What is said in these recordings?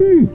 Good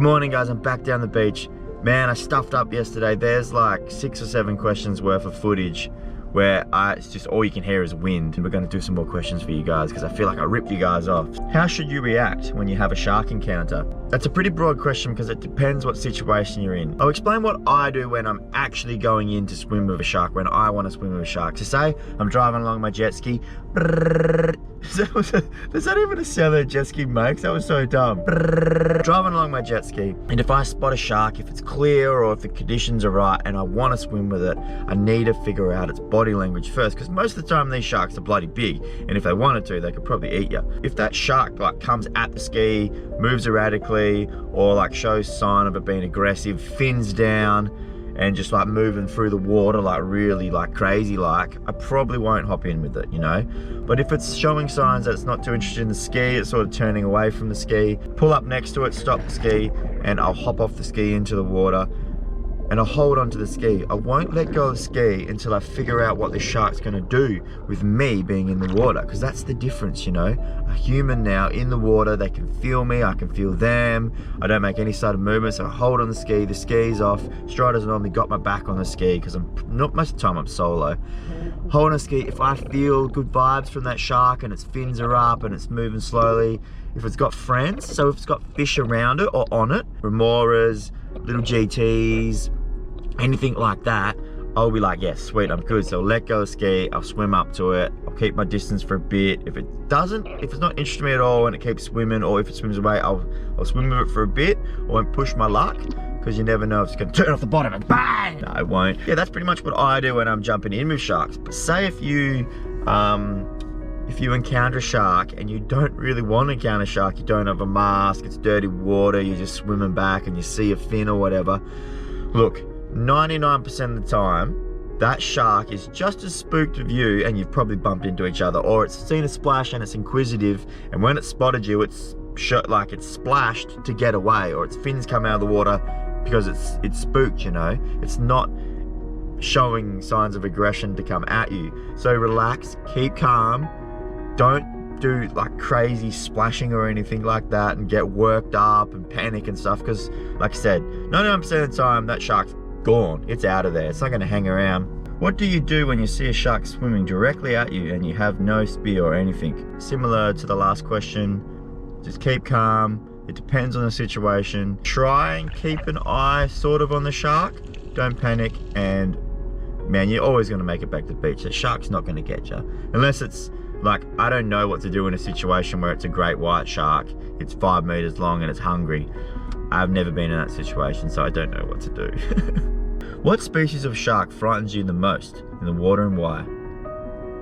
morning guys, I'm back down the beach. Man, I stuffed up yesterday. There's like 6 or 7 questions worth of footage where it's just all you can hear is wind. And we're gonna do some more questions for you guys because I feel like I ripped you guys off. How should you react when you have a shark encounter? That's a pretty broad question because it depends what situation you're in. I'll explain what I do when I'm actually going in to swim with a shark, when I want to swim with a shark. So say I'm driving along my jet ski. Does that even a sound that a jet ski makes? That was so dumb. Driving along my jet ski, and if I spot a shark, if it's clear or if the conditions are right and I want to swim with it, I need to figure out its body language first, because most of the time these sharks are bloody big, and if they wanted to, they could probably eat you. If that shark like comes at the ski, moves erratically, or like shows sign of it being aggressive, fins down, and just like moving through the water like really like crazy like, I probably won't hop in with it, you know. But if it's showing signs that it's not too interested in the ski, it's sort of turning away from the ski, pull up next to it, stop the ski, and I'll hop off the ski into the water, and I'll hold onto the ski. I won't let go of the ski until I figure out what the shark's gonna do with me being in the water, because that's the difference, you know. A human now in the water, they can feel me, I can feel them. I don't make any sort of movement, so I hold on the ski's off. Strider's normally got my back on the ski because most of the time I'm solo. Hold on the ski, if I feel good vibes from that shark and its fins are up and it's moving slowly, if it's got friends, so if it's got fish around it or on it, remoras, little GTs, anything like that, I'll be like, yes, sweet, I'm good. So I'll let go of the ski, I'll swim up to it, I'll keep my distance for a bit. If it's not interested in me at all and it keeps swimming, or if it swims away, I'll swim with it for a bit. I won't push my luck, because you never know if it's gonna turn off the bottom and bang! No, it won't. Yeah, that's pretty much what I do when I'm jumping in with sharks. But say if you encounter a shark and you don't really want to encounter a shark, you don't have a mask, it's dirty water, you're just swimming back and you see a fin or whatever, look, 99% of the time, that shark is just as spooked of you, and you've probably bumped into each other, or it's seen a splash and it's inquisitive, and when it spotted you, it's splashed to get away, or its fins come out of the water because it's spooked, you know. It's not showing signs of aggression to come at you. So relax, keep calm, don't do like crazy splashing or anything like that and get worked up and panic and stuff, because like I said, 99% of the time that shark's gone, it's out of there, it's not going to hang around. What do you do when you see a shark swimming directly at you and you have no spear or anything? Similar to the last question, just keep calm. It depends on the situation. Try and keep an eye sort of on the shark, don't panic, and man, you're always going to make it back to the beach. The shark's not going to get you unless it's like, I don't know what to do in a situation where it's a great white shark, it's 5 meters long and it's hungry. I've never been in that situation, so I don't know what to do. What species of shark frightens you the most in the water, and why?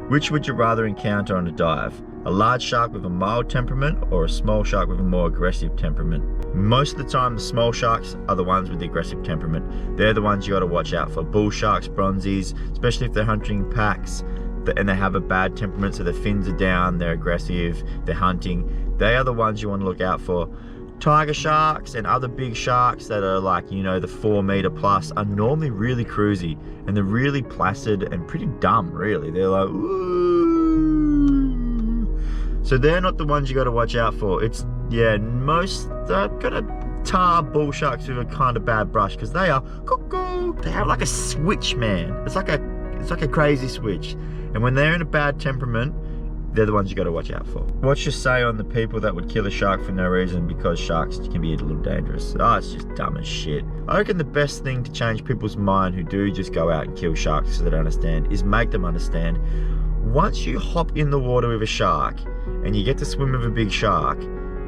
Which would you rather encounter on a dive? A large shark with a mild temperament or a small shark with a more aggressive temperament? Most of the time, the small sharks are the ones with the aggressive temperament. They're the ones you got to watch out for. Bull sharks, bronzies, especially if they're hunting packs and they have a bad temperament, so their fins are down, they're aggressive, they're hunting. They are the ones you want to look out for. Tiger sharks and other big sharks that are like, you know, the 4 meter plus are normally really cruisy, and they're really placid and pretty dumb, really. They're like, ooh. So they're not the ones you got to watch out for. It's, yeah, most kind of tar bull sharks with a kind of bad brush, because they are cuckoo. They have like a switch, man. It's like a crazy switch. And when they're in a bad temperament, they're the ones you got to watch out for. What's your say on the people that would kill a shark for no reason because sharks can be a little dangerous? Oh, it's just dumb as shit. I reckon the best thing to change people's mind who do just go out and kill sharks so they don't understand is make them understand. Once you hop in the water with a shark and you get to swim with a big shark,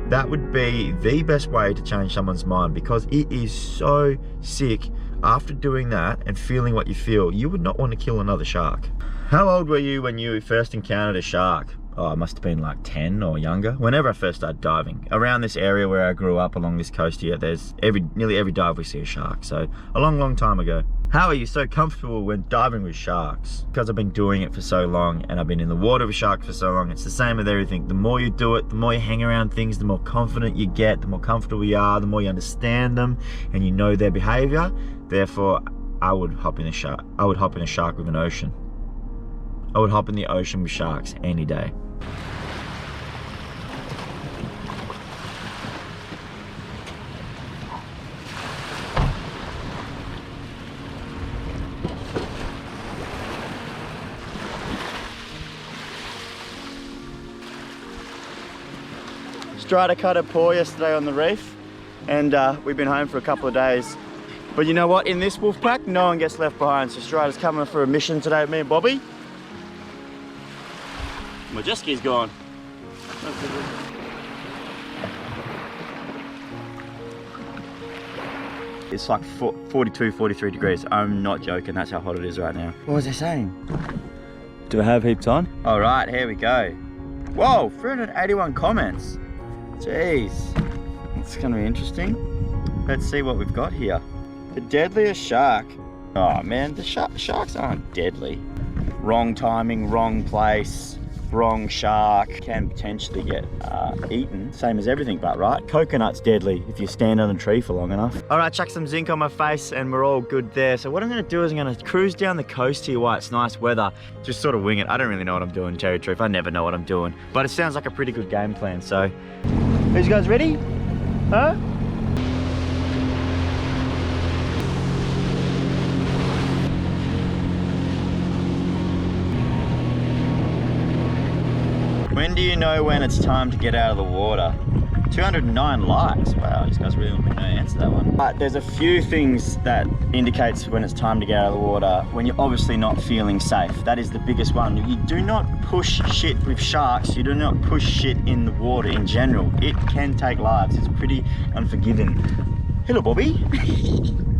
that would be the best way to change someone's mind, because it is so sick. After doing that and feeling what you feel, you would not want to kill another shark. How old were you when you first encountered a shark? I must have been like 10 or younger. Whenever I first started diving. Around this area where I grew up along this coast here, there's nearly every dive we see a shark. So a long time ago. How are you so comfortable when diving with sharks? Because I've been doing it for so long and I've been in the water with sharks for so long. It's the same with everything. The more you do it, the more you hang around things, the more confident you get, the more comfortable you are, the more you understand them and you know their behavior. Therefore, I would hop in a shark. I would hop in a shark with an ocean. I would hop in the ocean with sharks any day. Strider cut a paw yesterday on the reef and we've been home for a couple of days. But you know what? In this wolf pack, no one gets left behind. So Strider's coming for a mission today with me and Bobby. My jet ski's gone. It's like 42, 43 degrees. I'm not joking, that's how hot it is right now. What was I saying? Do I have heaps on? All right, here we go. Whoa, 381 comments. Jeez, it's gonna be interesting. Let's see what we've got here. The deadliest shark. Oh man, the sharks aren't deadly. Wrong timing, wrong place, wrong shark. Can potentially get eaten, same as everything but, right? Coconut's deadly if you stand on a tree for long enough. All right, chuck some zinc on my face and we're all good there. So what I'm gonna do is I'm gonna cruise down the coast here while it's nice weather. Just sort of wing it. I don't really know what I'm doing, tell you the truth. I never know what I'm doing. But it sounds like a pretty good game plan, so. Are you guys ready? Huh? When do you know when it's time to get out of the water? 209 likes. Wow, these guys really want me to answer that one. But there's a few things that indicates when it's time to get out of the water. When you're obviously not feeling safe. That is the biggest one. You do not push shit with sharks. You do not push shit in the water in general. It can take lives. It's pretty unforgiving. Hello, Bobby.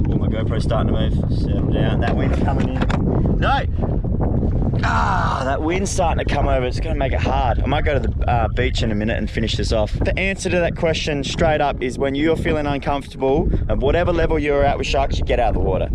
Oh, my GoPro's starting to move. Settle down. That wind's coming in. No! Ah, that wind's starting to come over. It's going to make it hard. I might go to the beach in a minute and finish this off. The answer to that question straight up is when you're feeling uncomfortable, at whatever level you're at with sharks, you get out of the water.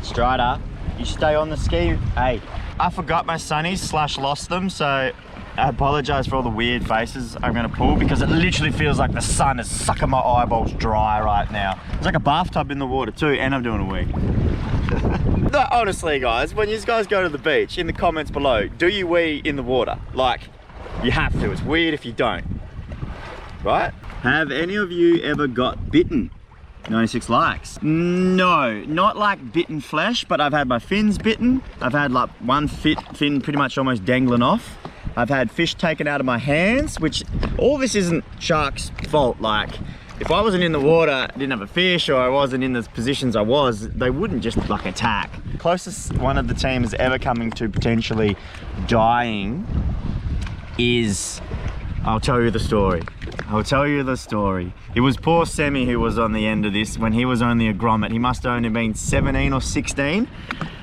Strider, you stay on the ski. Hey, I forgot my sunnies / lost them, so I apologize for all the weird faces I'm going to pull because it literally feels like the sun is sucking my eyeballs dry right now. It's like a bathtub in the water too, and I'm doing a wee. No, honestly guys, when you guys go to the beach, in the comments below, do you wee in the water? Like, you have to. It's weird if you don't. Right? Have any of you ever got bitten? 96 likes. No, not like bitten flesh, but I've had my fins bitten. I've had like one fin pretty much almost dangling off. I've had fish taken out of my hands, which all this isn't sharks' fault. Like, if I wasn't in the water, didn't have a fish, or I wasn't in the positions I was, they wouldn't just like attack. Closest one of the team is ever coming to potentially dying is, I'll tell you the story. I'll tell you the story. It was poor Semi who was on the end of this when he was only a grommet. He must have only been 17 or 16.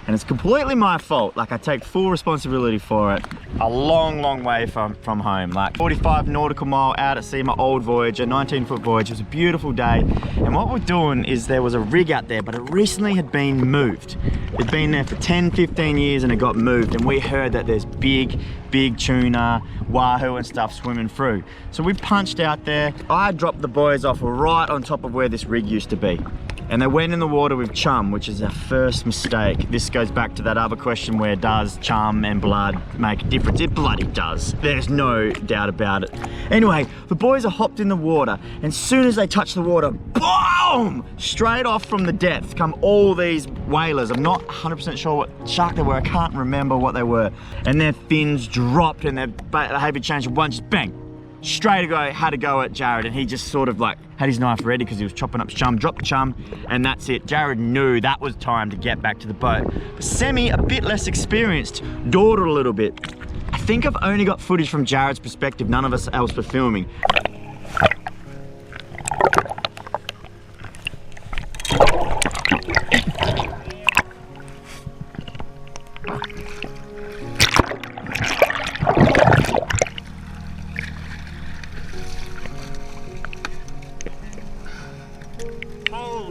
And it's completely my fault. Like, I take full responsibility for it. A long way from home. Like 45 nautical mile out at sea, my old Voyager, 19-foot Voyager. It was a beautiful day. And what we're doing is there was a rig out there, but it recently had been moved. It'd been there for 10, 15 years and it got moved. And we heard that there's big tuna, wahoo and stuff swimming through. So we punched out there. I dropped the boys off right on top of where this rig used to be. And they went in the water with chum, which is our first mistake. This goes back to that other question where does chum and blood make a difference? It bloody does. There's no doubt about it. Anyway, the boys are hopped in the water, and as soon as they touch the water, boom! Straight off from the depth come all these whalers. I'm not 100% sure what shark they were. I can't remember what they were. And their fins dropped and their behavior changed, and one just bang. Straight ago, had to go at Jared, and he just sort of like had his knife ready because he was chopping up chum, dropped the chum, and that's it. Jared knew that was time to get back to the boat. But Semi, a bit less experienced, dawdled a little bit. I think I've only got footage from Jared's perspective, none of us else were filming.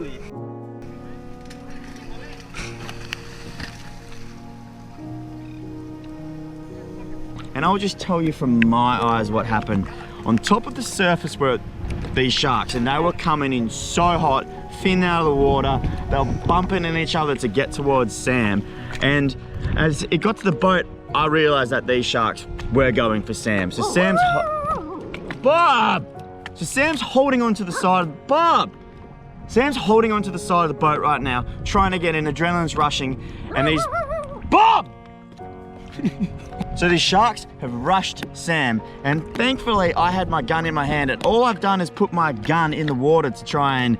Holy. And I'll just tell you from my eyes what happened. On top of the surface were these sharks, and they were coming in so hot, fin out of the water. They were bumping in each other to get towards Sam. And as it got to the boat, I realized that these sharks were going for Sam. So Sam's Bob! So Sam's holding onto the side of Bob! Sam's holding onto the side of the boat right now, trying to get in, adrenaline's rushing, and these Bob! So these sharks have rushed Sam, and thankfully I had my gun in my hand, and all I've done is put my gun in the water to try and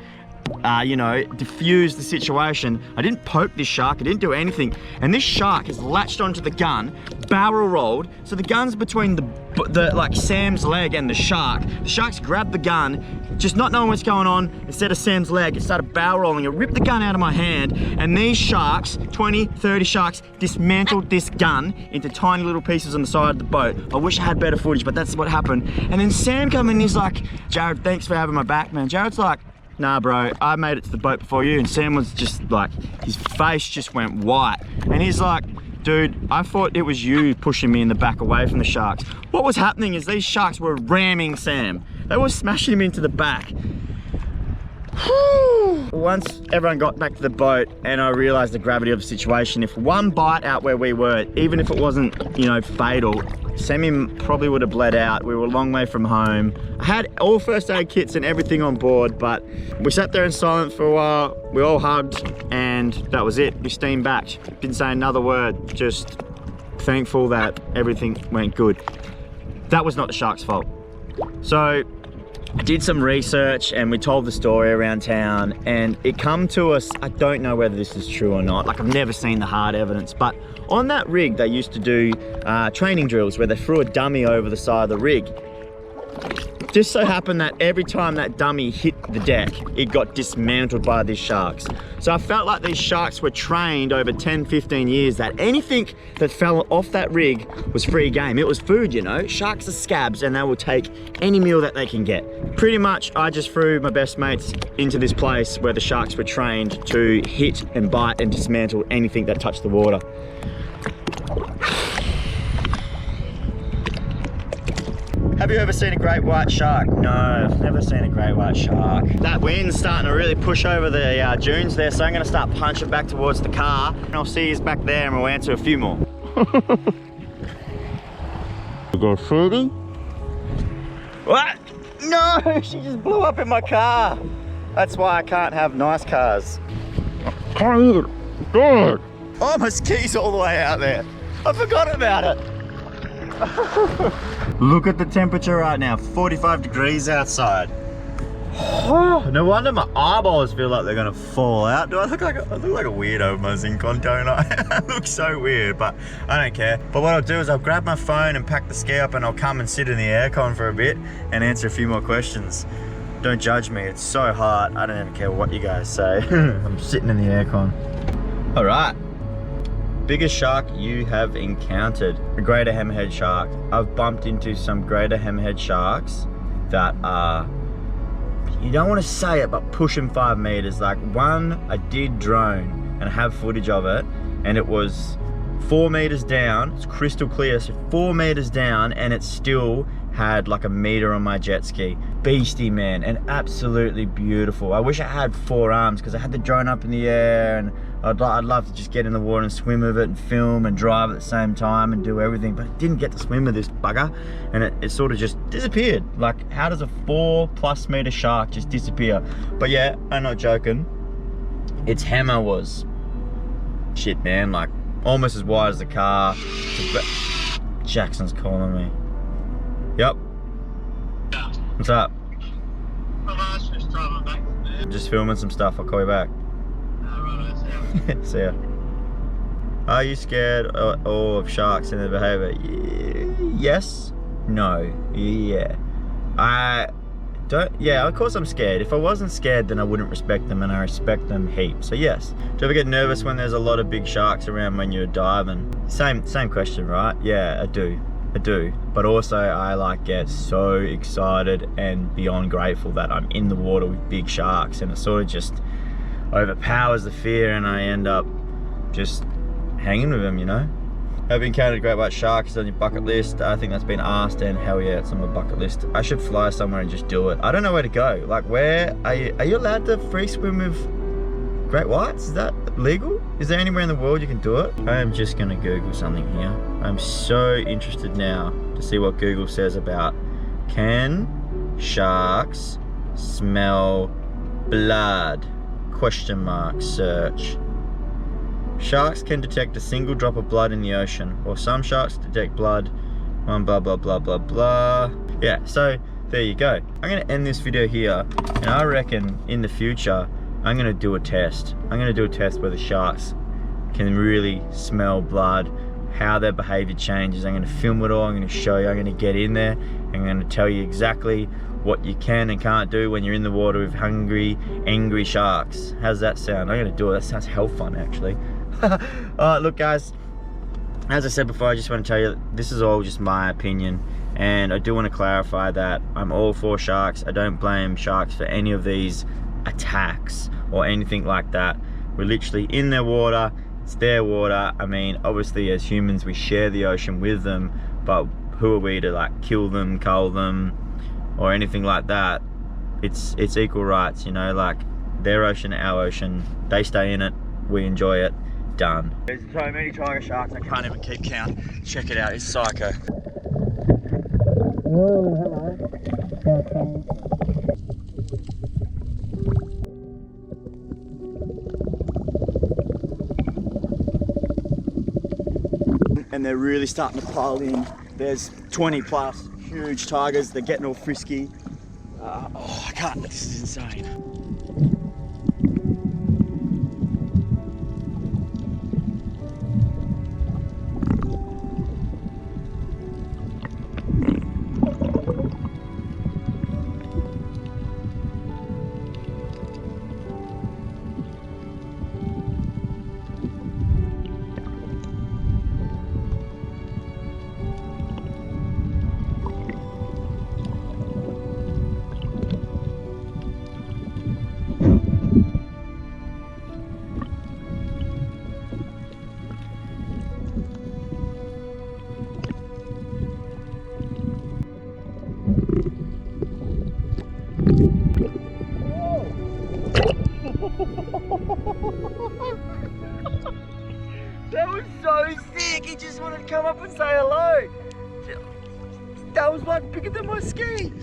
you know, diffuse the situation. I didn't poke this shark, I didn't do anything. And this shark has latched onto the gun, barrel rolled, so the gun's between the like Sam's leg and the shark. The shark's grabbed the gun, just not knowing what's going on. Instead of Sam's leg, it started barrel rolling. It ripped the gun out of my hand, and these sharks, 20, 30 sharks, dismantled this gun into tiny little pieces on the side of the boat. I wish I had better footage, but that's what happened. And then Sam come in, he's like, Jared, thanks for having my back, man. Jared's like, nah bro, I made it to the boat before you. And Sam was just like, his face just went white. And he's like, dude, I thought it was you pushing me in the back away from the sharks. What was happening is these sharks were ramming Sam. They were smashing him into the back. Once everyone got back to the boat and I realized the gravity of the situation, if one bite out where we were, even if it wasn't, you know, fatal, Sammy probably would have bled out. We were a long way from home. I had all first aid kits and everything on board, but we sat there in silence for a while. We all hugged, and that was it. We steamed back. Didn't say another word, just thankful that everything went good. That was not the shark's fault. So I did some research and we told the story around town, and it come to us, I don't know whether this is true or not, like I've never seen the hard evidence, but on that rig they used to do training drills where they threw a dummy over the side of the rig. Just so happened that every time that dummy hit the deck, it got dismantled by these sharks. So I felt like these sharks were trained over 10, 15 years that anything that fell off that rig was free game. It was food, you know. Sharks are scabs and they will take any meal that they can get. Pretty much, I just threw my best mates into this place where the sharks were trained to hit and bite and dismantle anything that touched the water. Have you ever seen a great white shark? No, I've never seen a great white shark. That wind's starting to really push over the dunes there, so I'm gonna start punching back towards the car, and I'll see you back there and we'll answer a few more. You go shooting? What? No, she just blew up in my car. That's why I can't have nice cars. Can't eat it. Good. Oh, my ski's all the way out there. I forgot about it. Look at the temperature right now, 45 degrees outside. No wonder my eyeballs feel like they're gonna fall out. Do I look like a weirdo with my zinc on, don't I? I look so weird, but I don't care. But what I'll do is I'll grab my phone and pack the ski up, and I'll come and sit in the aircon for a bit and answer a few more questions. Don't judge me, it's so hot. I don't even care what you guys say. I'm sitting in the aircon. All right. Biggest shark you have encountered? A greater hammerhead shark. I've bumped into some greater hammerhead sharks that are, you don't want to say it, but pushing 5 meters. Like one I did drone and I have footage of it, and it was 4 meters down. It's crystal clear, so 4 meters down, and it still had like a meter on my jet ski. Beastie, man, and absolutely beautiful. I wish I had 4 arms because I had the drone up in the air, and I'd love to just get in the water and swim with it and film and drive at the same time and do everything, but I didn't get to swim with this bugger, and it sort of just disappeared. Like, how does a 4+ meter shark just disappear? But yeah, I'm not joking. Its hammer was shit, man, like almost as wide as the car. Jackson's calling me. Yep. Yeah. What's up? Just driving back from there. I'm just filming some stuff. I'll call you back. Right, See ya. Are you scared of sharks and their behavior? Yes. No. Yeah. I don't. Yeah, of course I'm scared. If I wasn't scared, then I wouldn't respect them, and I respect them heaps. So yes. Do you ever get nervous when there's a lot of big sharks around when you're diving? Same question, right? Yeah, I do. But also I like get so excited and beyond grateful that I'm in the water with big sharks, and it sort of just, overpowers the fear and I end up just hanging with them, you know. Have you encountered great white sharks on your bucket list? I think that's been asked, and hell yeah, it's on my bucket list. I should fly somewhere and just do it. I don't know where to go. Like, where are you allowed to free swim with great whites? Is that legal? Is there anywhere in the world you can do it? I am just gonna Google something here. I'm so interested now to see what Google says about, can sharks smell blood? Question mark, search. Sharks can detect a single drop of blood in the ocean, or some sharks detect blood, blah blah blah blah blah. Yeah, so there you go. I'm gonna end this video here, and I reckon in the future I'm gonna do a test. I'm gonna do a test where the sharks can really smell blood, how their behavior changes. I'm gonna film it all, I'm gonna show you, I'm gonna get in there, I'm gonna tell you exactly what you can and can't do when you're in the water with hungry, angry sharks. How's that sound? I'm gonna do it. That sounds hell fun, actually. Alright, look guys, as I said before, I just want to tell you, this is all just my opinion, and I do want to clarify that I'm all for sharks. I don't blame sharks for any of these attacks or anything like that. We're literally in their water, it's their water. I mean, obviously as humans we share the ocean with them, but who are we to like kill them, cull them, or anything like that? It's equal rights, you know, like their ocean, our ocean, they stay in it, we enjoy it, done. There's so many tiger sharks I can't even keep count. Check it out, it's psycho. Oh, hello. Okay. And they're really starting to pile in. There's 20 plus huge tigers, they're getting all frisky. Oh, I can't, this is insane. That was so sick, he just wanted to come up and say hello. That was like bigger than my ski.